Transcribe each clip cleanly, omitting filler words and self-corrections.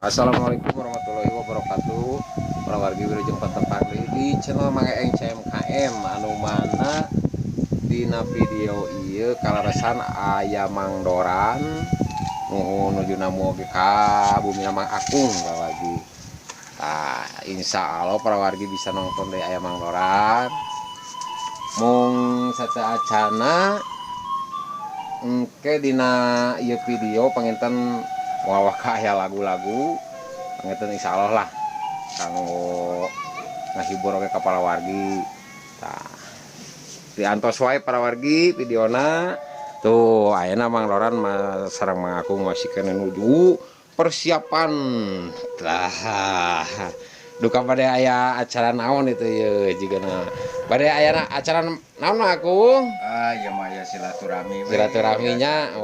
Assalamualaikum warahmatullahi wabarakatuh. Para wargi wilujeng patepang di channel Mangeeng CMKM anu mana dina video ieu kalaresan aya mangdoran nuju namu oge ka bumi Mang Akung lagi. Nah, insya Allah para wargi bisa nonton deh aya mangdoran. Mung sacaacana engke dina ieu video panginten wawah kaya lagu-lagu panginten insya Allah lah kanggo ngahibur oge ka para wargi. Tah diantos wae para wargi videona tuh ayeuna mangdoran sareng Mang Akung masih kena nuju persiapan. Tah duka bade aya acara naon itu ya jigana bade aya acara naon Mang Akung? Ya mah ya silaturahmi. Silaturahminya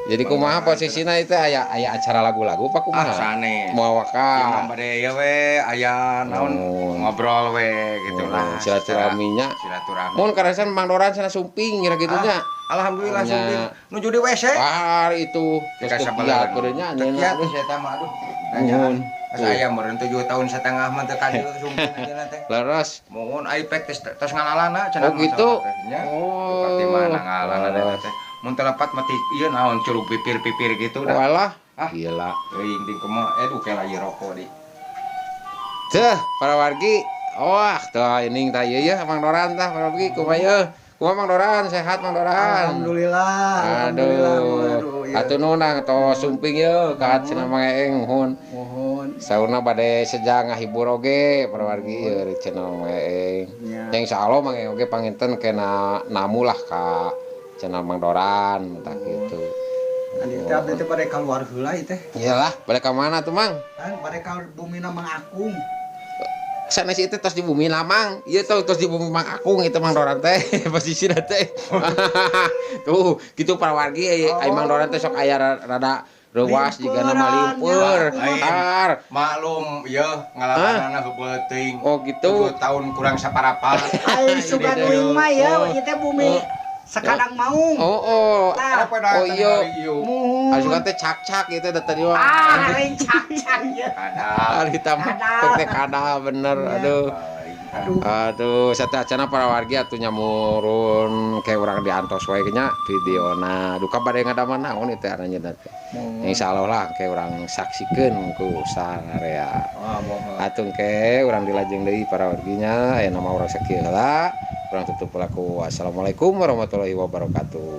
jadi kumaha posisinya itu aya acara lagu-lagu apa kumaha? Sane. Moal waka. Ya mah bade ya we aya naon ngobrol we gitu lah. Silaturahminya. Silaturahmi. Mun karesan mangdoran sana sumping kira gitunya. Alhamdulillah sumping nuju di WC. Wah itu Dika sabelah beureunya nyeuna. Kieu saya mah aduh. Nanyaan. Saya meureun 7 tahun setengah mah teu kadieu sumping aja teh. Leres. Mohon iPad tos ngalalana cenah. Oh gitu. Oh. Pati mana ngalalana teh. Mun telepat mati ieu naon curug pipir-pipir gitu dah. Walah. Gila. Euing ting kumaha kelah ieu rokok di. Teh para wargi. Wah, tah ini tah ieu ya mangdoran tah para wargi kumaha kumaha mangdoran sehat mangdoran. Alhamdulillah. Aduh. Atuh nunang tos sumping ye ka cenah Mangeeng mohon. Mohon. Saurna bade sejang ngahibur oge para wargi ye di cenah Mangeeng. Ya. Insyaallah Mangeeng oge panginten kena namu lah ka cenah mangdoran tah kitu. Adi teh abdi teh bade kaluar heula ieu teh. Iyalah, bade ka mana tuh Mang? Kan bade ka bumina Mang Akung. Sanes itu tos di bumi Lamang, ieu tos di bumi Mang Akung itu mangdoran teh posisina teh. Tuh, kitu para wargi ai mangdoran teh sok aya rada reuas jigana malimpeur. Tar, Maklum ieu ngalamanana heubeul teuing. oh gitu. 7 tahun kurang saparapat. Ai sugan uing mah ya ieu teh bumi sakadang maung. Oh. Tah. Oh iya. Muhun. Asukan teh cak-cak itu da tadi mah. Lain cak-cak ya. Ah, hitam teh kada bener. Aduh, sateacana para wargi atuh nyamurun kayak urang diantos wae nya videona. Duka bade ngadaman naon itu aranya teh. Insyaallah lah kayak urang saksikeun ku sararea. Atuh ke urang dilajeng deui para warginya aya nama urang sakieu heula. Urang tutup pelaku. Wassalamualaikum warahmatullahi wabarakatuh.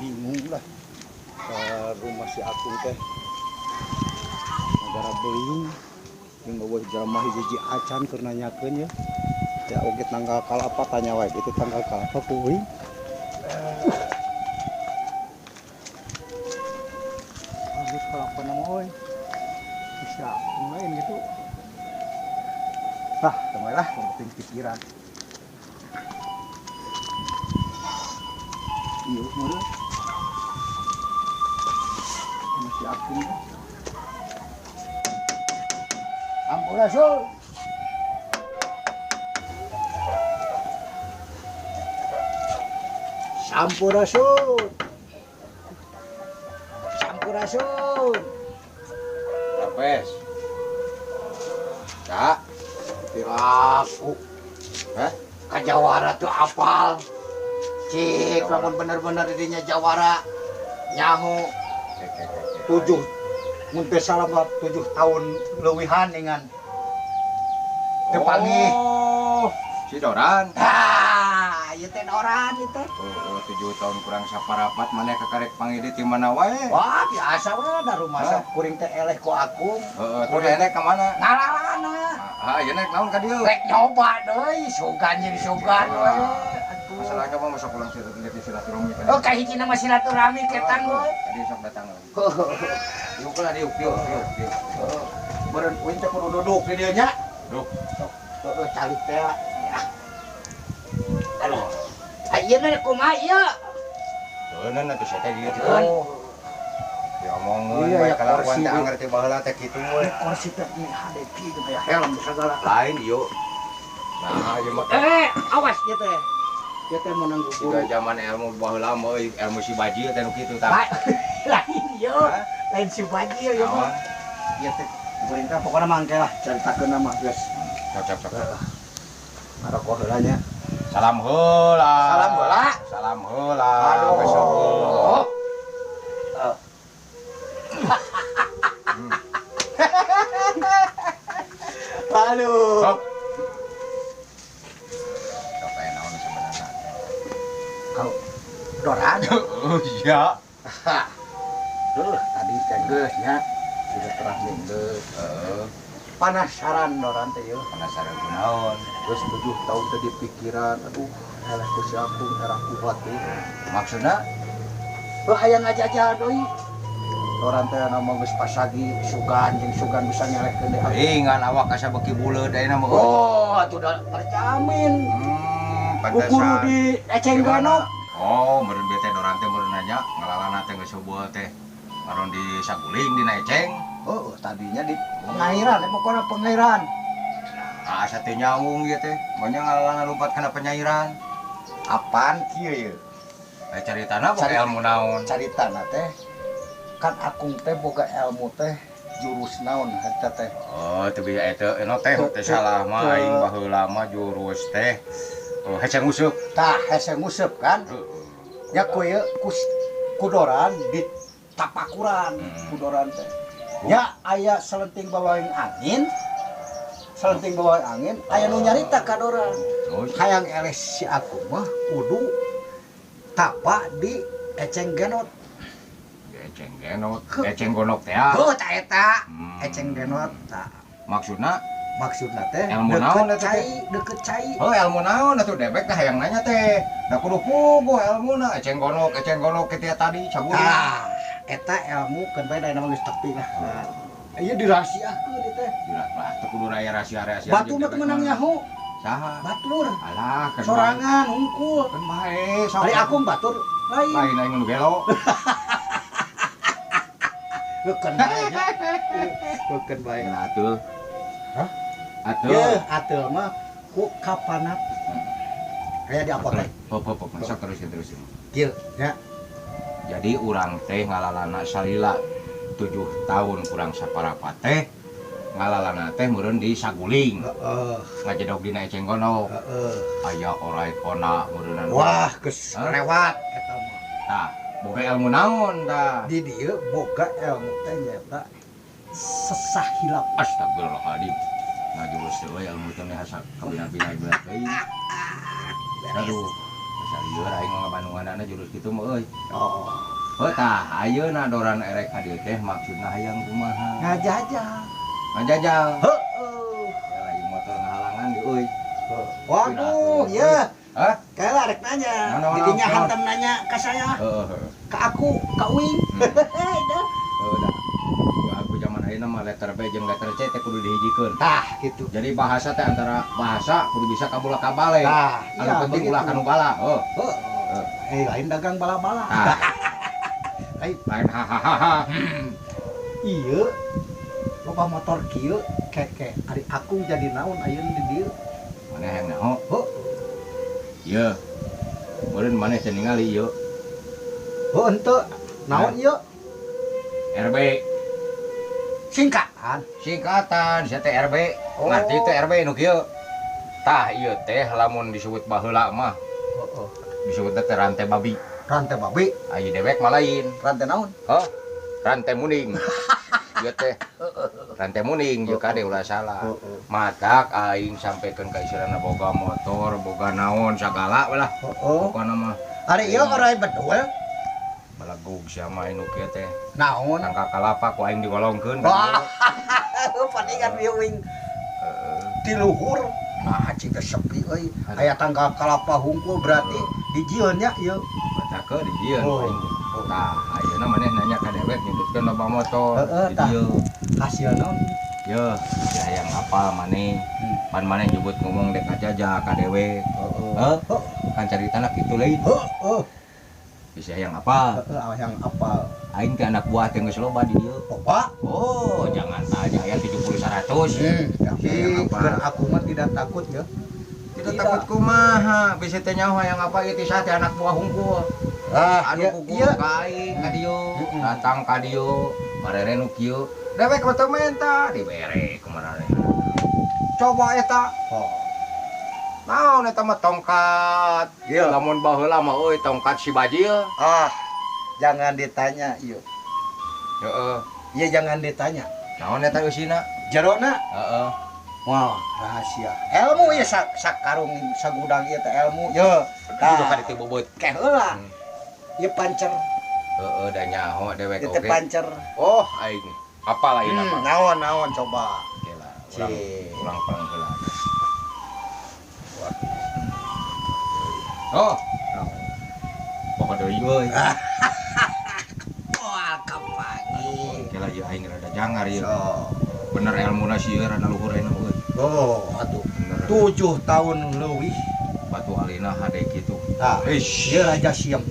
Bingung lah ke rumah si Akung teh negara beling yang bawa jamah hiji acan keur nanyakeun ya teh oge tanggal kalapa tanya wae itu tanggal kalapa kuing habis kalapa nama we bisa main gitu teman lah yang penting pikiran iya mana masih aktif Ampurasun Sampurasun Sampurasun Rapes. Kak, Aku Kajawara tuh apal cik lamun bener-bener dirinya Jawara nyaho 7 mun teh salah 7 tahun leuwihan dengan tepangi Si Doran. ieu teh doran ieu teh 7 tahun kurang saparapat maneh kakarek pangidi ti mana wae. wah biasa we da rumah sa kuring teh eleh ku aku Terus enek ka mana? ngalalana Ieu nek naon ka dieu? rek nyoba deui sugan jadi sugan we Masalahnya mah masuk pulang silaturahmi kan. oh kahijina mah silaturahmi ketan we Tadi sok datang. Yuk lah yuk. Beren uing teh kudu duduk di dieu nya. Duk. Heeh calik teh. Ya. Aduh. ieu na kumaha ieu? Teuneun atuh saya teh gitu. Oh. Ya omongkeun Iya, bae ya, kalawan kursi teh di- anger teh baheula teh kitu we. Kursi teh ini hadeki gitu ya helm segala. Lain ieu. Nah, ieu mah Awas ieu teh. Ieu teh mau nanggu guru. siga zaman ilmu baheula mah euy, ilmu si baji teh nu kitu tah. Lain ieu. Hah? Lain si bajil ieu mah. Naon? Ieu teh pemerintah pokoknya mangke lah caritakeun nama geus. Cocok. Ngarokok heula nya. Salam heula. Salam heula. Salam heula. Aduh. Besok heula. Aduh. Sok. Sok aya naon sebenarnya. Kau doran. Oh iya. Tadi teh geus nya. Sudah terang geus. Panasaran doran teh yeuh. Penasaran kunaon? Terus 7 tahun tadi pikiran, aduh, elah ku si Apung era kuat tuh. Maksudna Hayang ngajajal doi. Orang teh nama geus pasagi sugan jeung sugan bisa nyelehkeun deui. ringan awak asa beki buleud ayeuna mah. Oh, atuh udah terjamin. Guru Pantesan. di Eceng Ganok. Oh, meureun bete dorang teh meureun nanya ngalalana teh geus eueuh teh. Aron di saguling dina eceng. Oh, tadinya di pengairan, pokoknya pengairan. Ah, asa teh nyambung ieu teh. Maunya ngalalana lompat kana penyairan. Apaan kieu ye? Caritana boga Cari- ilmu naon? Caritana teh kan Akung teh boga ilmu teh jurus naon eta teh. Oh, teu bisa eta teh teh salah mah aing baheula mah jurus teh. Oh, heceng useup. Tah hese nguseup kan. Ya koye kudoran di tapakuran kudoran teh. Ya aya selenting bawaing angin. Selenting bawaing angin aya nu nyarita kadoran. Terus Hayang eleh si aku mah kudu tapa di Eceng Genot. eceng genot, eceng gonok teh. Oh ta eta Hmm. Eceng Genot tah. Maksudna Maksudna teh Ilmu naon deket eta cai, teh? deket cai. oh ilmu naon atuh debek teh hayang nanya teh. Da kudu puguh ilmuna eceng gonok kitu tadi cabul. Ah, eta ilmu kan bae da nama geus tepi lah. Ieu dirahasiakeun ieu teh. Lah teu kudu raya rahasia-rahasia. Batu mah teu meunang nyaho. Saha? Batur. Alah kan Sorangan hungkul. kan bae sok. Ari aku batur lain. lain aing nu gelo. Bukan bae nya. Bukan bae. Lah atuh. Hah? Atuh. Ye, atuh mah ku kapanap. Kayak di apotek. Pop masuk terusin. Kieu nya. Jadi urang teh ngalalana salila 7 tahun kurang saparapat teh ngalalana teh meureun di saguling Heeh. ngajedog dina eceng gonok Heeh. aya orai kona meureunan. Wah, geus Hah? lewat eta mah. Tah boga ilmu naon tah. Di dieu boga ilmu teh nyata sesah hilap. Astagfirullahaladzim. Ngajurus teh we ilmu teh asa kabina-bina berat euy. Aduh. Salieur aing mah Bandunganana jurus kitu mah euy. Oh. Heuh tah ayeuna doran erek hadieu teh maksudna hayang kumaha? Ngajajal. Ngajajal. Heeh. Ya lagi motor ngahalangan di euy. Waduh, ya. Hah? Kayak lah rek nanya. Naon, Didinya naon? hantam nanya ke saya, Heeh. ke aku, ke Uing. Dah. Udah. Aku zaman ayeuna mah letter B jeung letter C teh kudu dihijikeun. Tah, gitu. Jadi bahasa teh antara bahasa kudu bisa kabula kabale. Tah, Anu penting ulah kanu bala. Oh. Lain dagang bala-bala. Ah, Lain. lain hahaha. Iya. Loba motor kieu keke ari aku jadi naon ayeuna di dieu. Maneh hayang naon? Heuh. Ieu. Meureun maneh teh ningali ieu. Heuh henteu. Naon ieu? RB Singkatan. singkatan sia teh RB. Oh. Ngarti teh RB nu kieu. Tah ieu teh lamun disebut baheula mah Heeh. disebut teh rantai babi. Rantai babi, Aya dewek mah lain. rantai naon? Hah? Rantai muning. Ieu teh rantai muning jeung kade ulah salah. Matak aing sampekeun ka istilahna boga motor, boga naon sagala lah. Heeh. Pokona mah Ari ieu orang bedul. balagug sia mah anu kieu teh. Naon? Tangka kalapa ku aing digolongkeun. Wah. Paningan viewing di luhur. Nah, cing teh sepi euy. Aya tangga kalapa hungkul berarti dijieun nya ieu. Batake di dieu Oh. aing. Tah, ayeuna maneh nanya ka dewek nyebutkeun loba motor Heeh, di tah. dieu. Hasil naon? Yeuh, hayang apal maneh. Pan maneh nyebut ngomong dek aja ka dewek. Heeh. Heh? Oh, kan cerita anak itu lain bisa yang apa yang apal aing teh anak buah teh geus loba di dieu Pak oh jangan tanya aya 70 100 yang apa aku mah tidak takut ya tidak takut kumaha bisa teh nyaho yang apa ieu teh anak buah hungkul anu kuku ka aing ka dieu datang ka dieu marere nu kieu dewek foto menta dibere kumaha coba eta naon eta mah tongkat lamun baheula mah euy tongkat si bajil jangan ditanya ieu heeh iya jangan ditanya naon eta eusina jerona heeh wah rahasia ilmu ya sakarung sagudang ieu teh ilmu ye kudu ka ditibubut keh heula ieu pancer heeh da nyaho dewek oge pancer oh aing apa lain apa naon coba ulang perang heula oh pokok deui euy wah kapagi kela ieu aing rada jangar ieu bener ilmuna si ieu rada luhur ayeuna euy atuh 7 tahun leuwih batu alina hade kitu ieu Raja Siem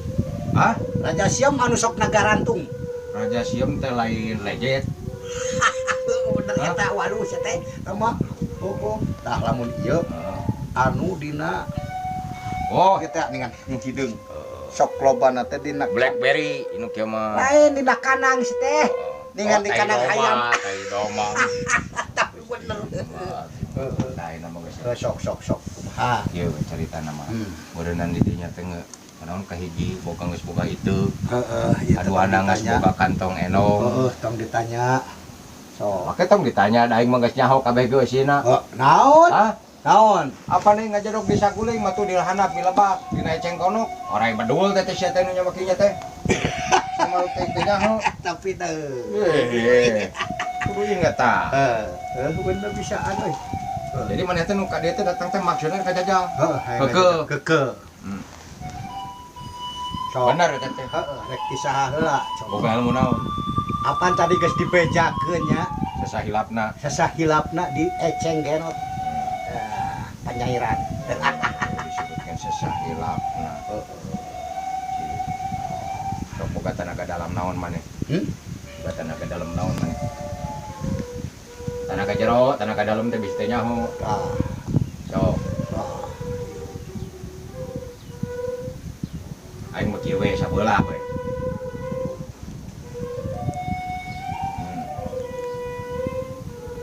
Raja Siem anu sok nagarantung Raja Siem teh lain lejet bener eta waduh sia teh mah tah lamun ieu anu dina kita ningan hideung sok lobana teh dina blackberry inu kieu mah lain dina kanang si teh ningan di kanang hayam tai domang tapi bener lain mah geus sok kumaha ieu carita nama beureunnan di dinya teh naon kahiji boga geus boga itu aduana geus boga kantong enong tong ditanya make tong ditanya da aing mah geus nyaho kabeh geus eusina naon apa nih ngajadok di saguling mah tuh di lahanap di lebak dina eceng konok orang bedul teh sia teh nu nyawakinya teh sama teh nyaho tapi teh kudu inget tah bener bisa euy jadi maneh teh nu ka dieu teh datang teh maksudna ka jajal keke bener eta teh rek disaha heula boga ilmu naon apaan tadi geus dibejakeun nya sesahilapna di eceng genot penyairan disebutkan sesahilapna sok boga tenaga dalam naon maneh boga tenaga dalam naon maneh tenaga jero tenaga dalam teh bisa teh nyaho sok aing mah kieu we sabeula we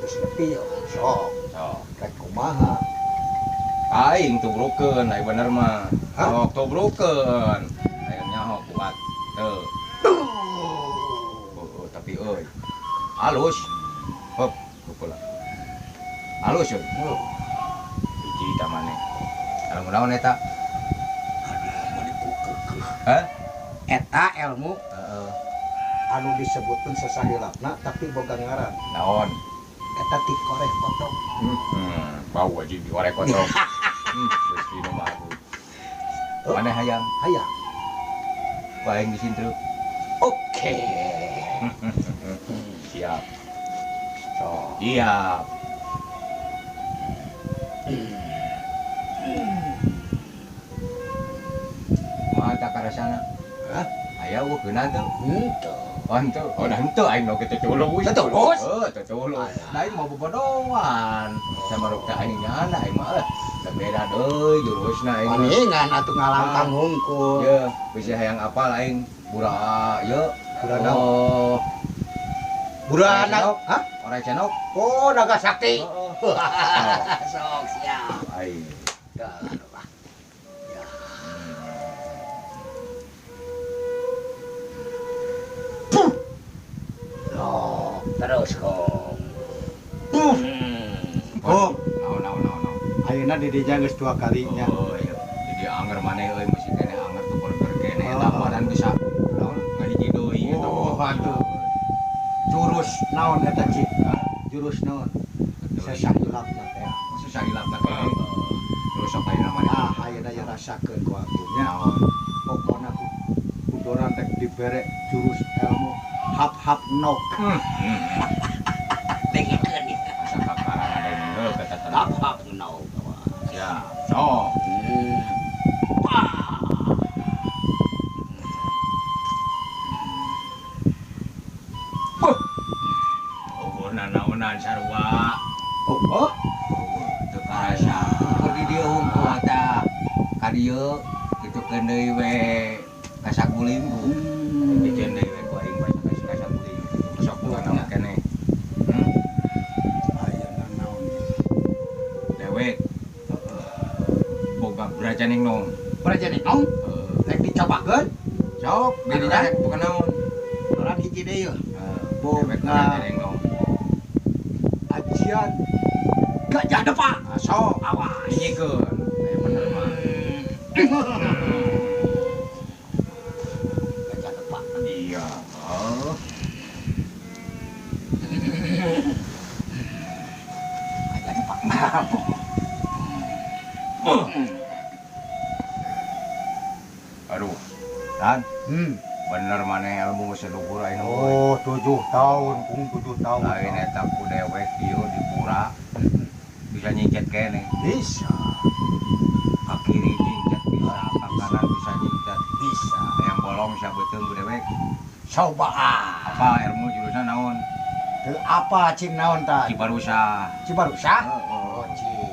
terus nepi yo sok rek kumaha aing tubrukeun ai bener mah sok tubrukeun aya nyaho kuat teu tapi euy halus hop kupulah halus euy hiji ta maneh kalau naon eta eta ilmu anu disebutkeun sesahilapna tapi boga ngaran naon eta ti koreh potong bau aja di koreh potong terus di nomor aku mana hayam paling di sini oke siap siap mata ke sana aya ukeunna teu Henteu, henteu aing nu kitu culus. Tulus? Teu culus. Da aing mah bobodohan. Samaruk teh aing nyana aing mah beda deui jurusna aing. Paningan atuh ngalangkang hungkul. Ye, bisi hayang apal aing bura ye. Bura naon? Bura anak, Orang Cenok. Oh, Naga Sakti. Sok siap. Aing. Terus kok. Naon. Ayeuna di dinya geus 2 kalinya. Oh iya. Jadi anger maneh euy mesti kene anger tuh burger kene eta badan bisa naon ngahiji deui eta. Oh, atuh. Jurus naon eta cik? Jurus naon? Sesahilapna teh. Sesahilapna teh. Terus apa yang namanya? Ayeuna ya rasakeun ku aku nya. Pokona kudoran rek dibere jurus ilmu hap-hap nok. Dengekeun ya. Asa kakaran ada yang heuh kata hap-hap nok. Ya, sok. dieu kitu keun deui we kasaguling bu. Bikin deui we ku aing baca kasaguling. Sok kana keneh. Ayeuna naon Dewek. Boga brajaning nom. Praja nong rek dicobakeun Sok, didinya rek bukan naon. orang hiji deui Dewek brajaning nom. ajian gajah depak Sok, awas. Nyikeun. Aya bener mah. gajah depak Iya. gajah depak mah Aduh. Dan bener maneh ilmu seluhur aing oh 7 tahun kung 7 tahun lain eta ku dewek ieu di pura bisa nyingket kene bisa ka kiri nyingket bisa ka kanan bisa nyingket bisa yang bolong sia beuteung ku dewek coba apa ilmu jurusan naon teu apa cing naon tah Cibarusa Cibarusa oh cing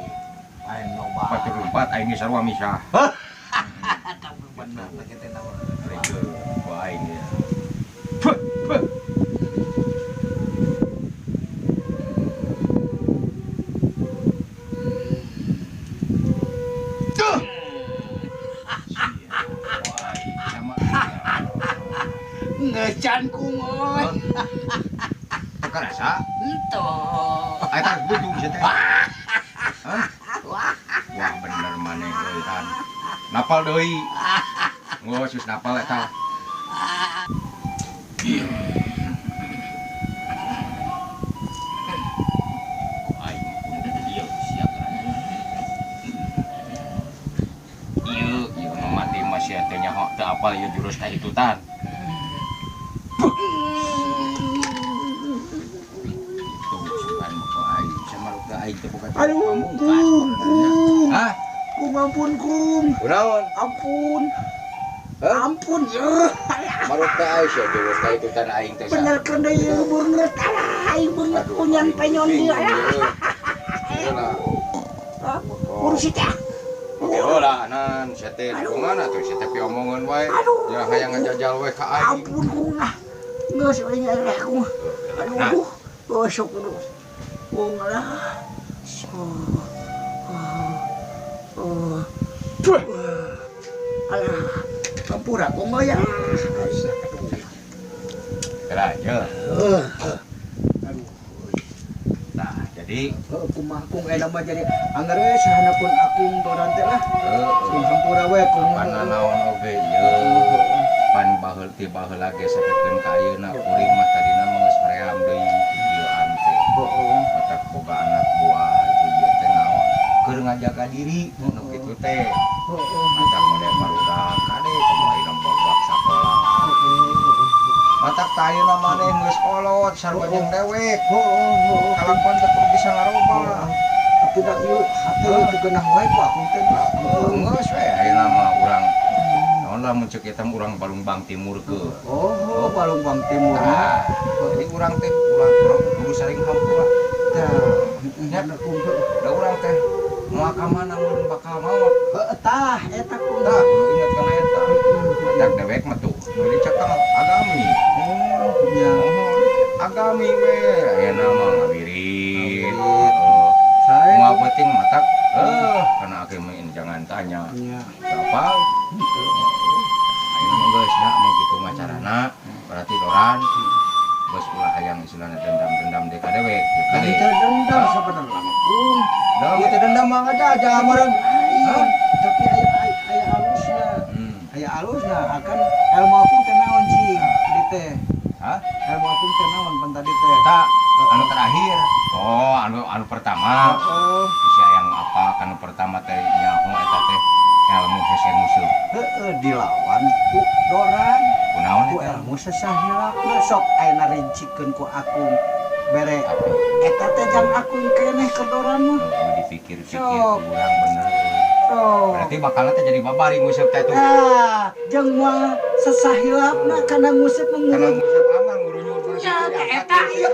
aing loba 44 aing ge sarua misah tahu bener begitu naon reke ku aing ge ngecan kungoy teka rasa ento eta bujung sia teh hah wah bener maneh euy kan napal deui ngos napal eta aing ieu sia geranna ieu mati masih teh nyaho teu apal ieu jurus kahitutan itu sukan buku aing sama luka aing teh bukan pamungkas hah kum ampun kum kunaon ampun hah ampun ya maruka aing sia jurus kahitutan aing teh bener kan deui beungeut aing beungeut punyan penyon dia urus teh oke heula nan sia teh kumaha tuh sia teh piomongan wae jangan hayang ngajajal we ka aing ampun kum geus we nyarek kum aduh gosok dulu kum lah alah kampura kum ya kira aja nah jadi kumaha kung aya mah jadi anggar we sahana pun akung doran teh lah kum hampura we kum pananaon oge ieu pan baheul ti baheula ge sakeun ka ayeuna kuring mah tadina mah geus hoream deui ieu ante matak boga anak buah itu ieu teh naon keur ngajaga diri nu kitu teh matak model barudak kade kemarin boga sakola matak teh ayeuna maneh geus kolot sarua jeung dewek kalakuan teh kudu bisa ngarobah tidak ieu hate teu geunah wae ku akung teh geus we ayeuna mah urang naon lamun ceuk eta urang Balungbang Timur ke oh Balungbang Timur nah, jadi urang teh urang kudu saling hampura nya kum da urang teh moal ka mana mun bakal maot tah eta kum tah kudu inget kana eta adak dewek mah tuh nu dicekal agami nya agami we ayeuna mah ngawirit sae moal penting matak kana agami jangan tanya nya kapal ayeuna mah geus nya mun kitu mah carana berarti doran geus ulah hayang istilahna dendam-dendam deui ka dewek kan teh dendam sabenerna mah kum da teu dendam mah ngajajah meureun hah tapi aya halusna aya halusna akan ilmu akung teh naon cing di teh hah ilmu akung teh naon pan tadi teh eta anu terakhir oh anu pertama oh bisa yang apa anu pertama teh nyaho eta teh ilmu hese musuh dilawan ku doran kunaon ku eta ilmu sesahilapna sok ayeuna rincikeun ku akung bere tapi eta teh jang akung keneh ke doran mah dipikir-pikir Sok. urang bener oh berarti bakalna teh jadi babari nguseup teh tuh nah jeung moal sesahilapna kana nguseup karena mengurut nguseup aman ngurunyur nya eta ieu